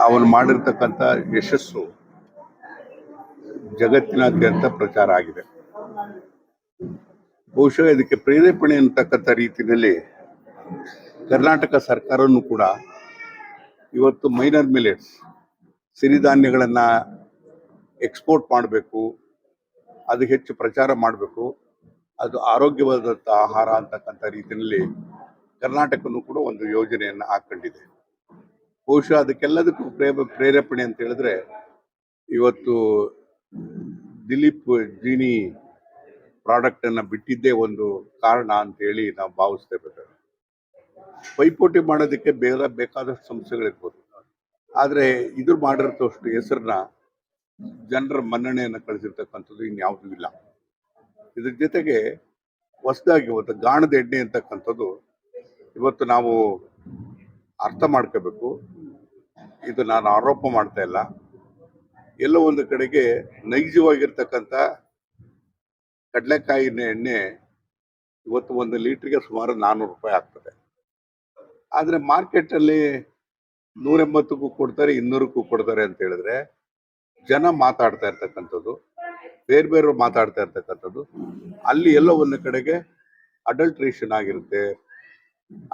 ಅವನು ಮಾಡಿರ್ತಕ್ಕಂಥ ಯಶಸ್ಸು ಜಗತ್ತಿನಾದ್ಯಂತ ಪ್ರಚಾರ ಆಗಿದೆ. ಬಹುಶಃ ಇದಕ್ಕೆ ಪ್ರೇರೇಪಣೆ ಅಂತಕ್ಕಂಥ ರೀತಿಯಲ್ಲಿ ಕರ್ನಾಟಕ ಸರ್ಕಾರನೂ ಕೂಡ ಇವತ್ತು ಮೈನರ್ ಮಿಲೆಟ್ಸ್ ಸಿರಿಧಾನ್ಯಗಳನ್ನು ಎಕ್ಸ್ಪೋರ್ಟ್ ಮಾಡಬೇಕು, ಅದು ಹೆಚ್ಚು ಪ್ರಚಾರ ಮಾಡಬೇಕು, ಅದು ಆರೋಗ್ಯವಾದಂಥ ಆಹಾರ ಅಂತಕ್ಕಂಥ ರೀತಿಯಲ್ಲಿ ಕರ್ನಾಟಕನೂ ಕೂಡ ಒಂದು ಯೋಜನೆಯನ್ನು ಹಾಕೊಂಡಿದೆ. ಬಹುಶಃ ಅದಕ್ಕೆಲ್ಲದಕ್ಕೂ ಪ್ರೇರೇಪಣೆ ಅಂತ ಹೇಳಿದ್ರೆ ಇವತ್ತು ದಿಲೀಪ್ ಜೀನಿ ಪ್ರಾಡಕ್ಟ್ ಅನ್ನ ಬಿಟ್ಟಿದ್ದೇ ಒಂದು ಕಾರಣ ಅಂತ ಹೇಳಿ ನಾವು ಭಾವಿಸ್ತೇವೆ. ಪೈಪೋಟಿ ಮಾಡೋದಕ್ಕೆ ಬೇಕಾದಷ್ಟು ಸಂಸ್ಥೆಗಳಿರ್ಬೋದು, ಆದ್ರೆ ಇದ್ರ ಮಾಡಿರ್ತಷ್ಟು ಹೆಸರನ್ನ ಜನರ ಮನ್ನಣೆಯನ್ನು ಕಳಿಸಿರ್ತಕ್ಕಂಥದ್ದು ಇನ್ಯಾವುದೂ ಇಲ್ಲ. ಇದ್ರ ಜೊತೆಗೆ ಹೊಸದಾಗಿ ಇವತ್ತು ಗಾಣದ ಎಣ್ಣೆ ಅಂತಕ್ಕಂಥದ್ದು ಇವತ್ತು ನಾವು ಅರ್ಥ ಮಾಡ್ಕೋಬೇಕು. ಇದು ನಾನು ಆರೋಪ ಮಾಡ್ತಾ ಇಲ್ಲ, ಎಲ್ಲೋ ಒಂದು ಕಡೆಗೆ ನೈಜವಾಗಿರ್ತಕ್ಕಂಥ ಕಡಲೆಕಾಯಿನ ಎಣ್ಣೆ ಇವತ್ತು 1 ಲೀಟ್ರಿಗೆ ಸುಮಾರು 400 ರೂಪಾಯಿ ಆಗ್ತದೆ. ಆದ್ರೆ ಮಾರ್ಕೆಟ್ ಅಲ್ಲಿ 180ಕ್ಕೂ ಕೊಡ್ತಾರೆ, 200ಕ್ಕೂ ಕೊಡ್ತಾರೆ ಅಂತ ಹೇಳಿದ್ರೆ ಜನ ಮಾತಾಡ್ತಾ ಇರ್ತಕ್ಕಂಥದ್ದು, ಬೇರೆ ಮಾತಾಡ್ತಾ ಇರ್ತಕ್ಕಂಥದ್ದು ಅಲ್ಲಿ ಎಲ್ಲೋ ಒಂದು ಕಡೆಗೆ ಅಡಲ್ಟ್ರೇಷನ್ ಆಗಿರುತ್ತೆ.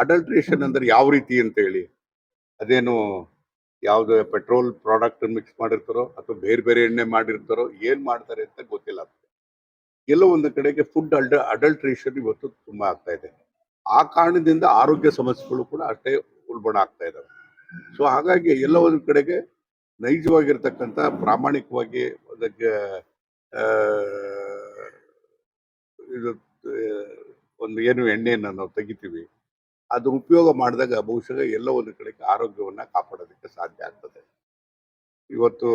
ಅಡಲ್ಟ್ರೇಷನ್ ಅಂದ್ರೆ ಯಾವ ರೀತಿ ಅಂತ ಹೇಳಿ, ಅದೇನು ಯಾವ್ದು ಪೆಟ್ರೋಲ್ ಪ್ರಾಡಕ್ಟ್ ಮಿಕ್ಸ್ ಮಾಡಿರ್ತಾರೋ ಅಥವಾ ಬೇರೆ ಎಣ್ಣೆ ಮಾಡಿರ್ತಾರೋ ಏನ್ ಮಾಡ್ತಾರೆ ಅಂತ ಗೊತ್ತಿಲ್ಲ. ಎಲ್ಲೋ ಒಂದು ಕಡೆಗೆ ಫುಡ್ ಅಡಲ್ಟ್ರೇಷನ್ ಇವತ್ತು ತುಂಬಾ ಆಗ್ತಾ ಇದೆ. ಆ ಕಾರಣದಿಂದ ಆರೋಗ್ಯ ಸಮಸ್ಯೆಗಳು ಕೂಡ ಅಷ್ಟೇ ಉಲ್ಬಣ ಆಗ್ತಾ ಇದಾವೆ. ಸೊ ಹಾಗಾಗಿ ಎಲ್ಲ ಒಂದು ಕಡೆಗೆ ನೈಜವಾಗಿರ್ತಕ್ಕಂಥ ಪ್ರಾಮಾಣಿಕವಾಗಿ ಅದಕ್ಕೆ ಇದು ಒಂದು ಏನು ಎಣ್ಣೆಯನ್ನು ನಾವು ತೆಗಿತೀವಿ, ಅದ್ರ ಉಪಯೋಗ ಮಾಡಿದಾಗ ಬಹುಶಃ ಎಲ್ಲ ಒಂದು ಕಡೆಗೆ ಆರೋಗ್ಯವನ್ನ ಕಾಪಾಡೋದಕ್ಕೆ ಸಾಧ್ಯ ಆಗ್ತದೆ. ಇವತ್ತು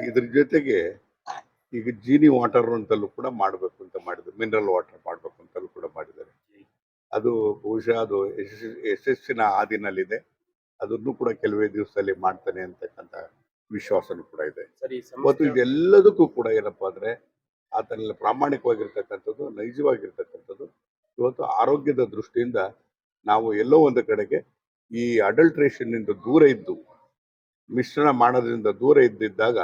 ಇದ್ರ ಜೊತೆಗೆ ಈಗ ಜೀನಿ ವಾಟರ್ ಅಂತಲೂ ಕೂಡ ಮಾಡಬೇಕು ಅಂತ ಮಾಡಿದ್ರು, ಮಿನರಲ್ ವಾಟರ್ ಮಾಡಬೇಕು ಅಂತಲೂ ಕೂಡ ಮಾಡಿದ್ದಾರೆ. ಅದು ಬಹುಶಃ ಅದು ಯಶಸ್ಸಿನ ಹಾದಿನಲ್ಲಿದೆ. ಅದನ್ನು ಕೂಡ ಕೆಲವೇ ದಿವಸದಲ್ಲಿ ಮಾಡ್ತಾನೆ ಅಂತಕ್ಕಂಥ ವಿಶ್ವಾಸನೂ ಕೂಡ ಇದೆ. ಮತ್ತು ಇದೆಲ್ಲದಕ್ಕೂ ಕೂಡ ಏನಪ್ಪಾ ಅಂದ್ರೆ ಆತನಲ್ಲಿ ಪ್ರಾಮಾಣಿಕವಾಗಿರ್ತಕ್ಕಂಥದ್ದು, ನೈಜವಾಗಿರ್ತಕ್ಕಂಥದ್ದು ಇವತ್ತು ಆರೋಗ್ಯದ ದೃಷ್ಟಿಯಿಂದ ನಾವು ಎಲ್ಲೋ ಒಂದು ಕಡೆಗೆ ಈ ಅಡಲ್ಟ್ರೇಷನ್ ಇಂದ ದೂರ ಇದ್ದು, ಮಿಶ್ರಣ ಮಾಡೋದ್ರಿಂದ ದೂರ ಇದ್ದಿದ್ದಾಗ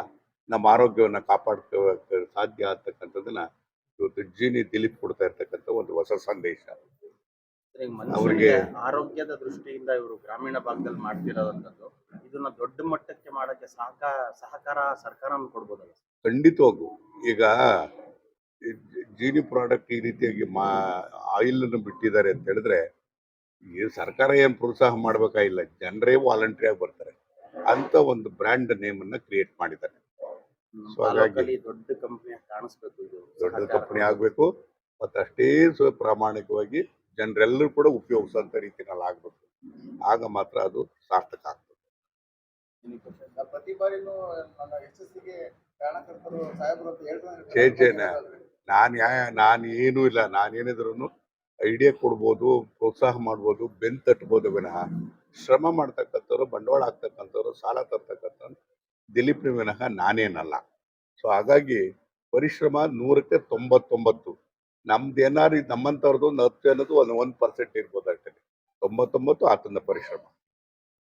ನಮ್ಮ ಆರೋಗ್ಯವನ್ನು ಕಾಪಾಡ್ಕೋಕ್ಕೆ ಸಾಧ್ಯ ಅಂತಕ್ಕಂಥದ್ದನ್ನ ಇವತ್ತು ಜೀನಿ ದಿಲೀಪ್ ಕೊಡ್ತಾ ಇರ್ತಕ್ಕಂಥ ಒಂದು ಹೊಸ ಸಂದೇಶ. ಅವರಿಗೆ ಆರೋಗ್ಯದ ದೃಷ್ಟಿಯಿಂದ ಇವರು ಗ್ರಾಮೀಣ ಭಾಗದಲ್ಲಿ ಮಾಡ್ತಿರೋದಂಥದ್ದು, ಇದನ್ನ ದೊಡ್ಡ ಮಟ್ಟಕ್ಕೆ ಮಾಡಕ್ಕೆ ಸಹಕಾರ ಸರ್ಕಾರ ಕೊಡ್ಬೋದಲ್ಲ? ಖಂಡಿತವಾಗೂ. ಈಗ ಜೀನಿ ಪ್ರಾಡಕ್ಟ್ ಈ ರೀತಿಯಾಗಿ ಆಯಿಲ್ ಅನ್ನು ಬಿಟ್ಟಿದ್ದಾರೆ ಅಂತ ಹೇಳಿದ್ರೆ ಈ ಸರ್ಕಾರ ಏನ್ ಪ್ರೋತ್ಸಾಹ ಮಾಡ್ಬೇಕಾಗಿಲ್ಲ, ಜನರೇ ವಾಲಂಟ್ರಿ ಆಗಿ ಬರ್ತಾರೆ ಅಂತ ಒಂದು ಬ್ರ್ಯಾಂಡ್ ನೇಮ್ ಅನ್ನ ಕ್ರಿಯೇಟ್ ಮಾಡಿದ್ದಾರೆ. ಸೊ ಹಾಗಾಗಿ ದೊಡ್ಡ ಕಂಪನಿ ಕಾಣಿಸ್ಬೇಕು, ಇದು ದೊಡ್ಡ ಕಂಪನಿ ಆಗ್ಬೇಕು, ಮತ್ತೆ ಅಷ್ಟೇ ಪ್ರಾಮಾಣಿಕವಾಗಿ ಜನರೆಲ್ಲರೂ ಕೂಡ ಉಪಯೋಗಿಸುವಂತ ರೀತಿನಲ್ಲಿ ಆಗ್ಬೇಕು. ಆಗ ಮಾತ್ರ ಅದು ಸಾರ್ಥಕ ಆಗ್ತದೆ. ಪ್ರತಿ ಬಾರಿನೂ ನನ್ನ ಯಶಸ್ಸಿಗೆ ಕಾರಣಕರ್ತರು ಸಾಹೇಬರು ಅಂತ ಹೇಳ್ತಾರೆ. ನಾನು ಏನೂ ಇಲ್ಲ, ನಾನೇನಿದ್ರು ಐಡಿಯಾ ಕೊಡ್ಬೋದು, ಪ್ರೋತ್ಸಾಹ ಮಾಡ್ಬೋದು, ಬೆನ್ ತಟ್ಬೋದು ವಿನಃ ಶ್ರಮ ಮಾಡ್ತಕ್ಕಂಥವ್ರು, ಬಂಡವಾಳ ಹಾಕ್ತಕ್ಕಂಥವ್ರು, ಸಾಲ ತರ್ತಕ್ಕಂಥ ದಿಲೀಪ್ ವಿನಃ ನಾನೇನಲ್ಲ. ಸೊ ಹಾಗಾಗಿ ಪರಿಶ್ರಮ 100ಕ್ಕೆ 99. ನಮ್ದೇನಾದ್ರು ನಮ್ಮಂತವ್ರದ್ದು 10 ಅನ್ನೋದು 1% ಇರ್ಬೋದು ಅಷ್ಟೇ. 99 ಆತನ ಪರಿಶ್ರಮ.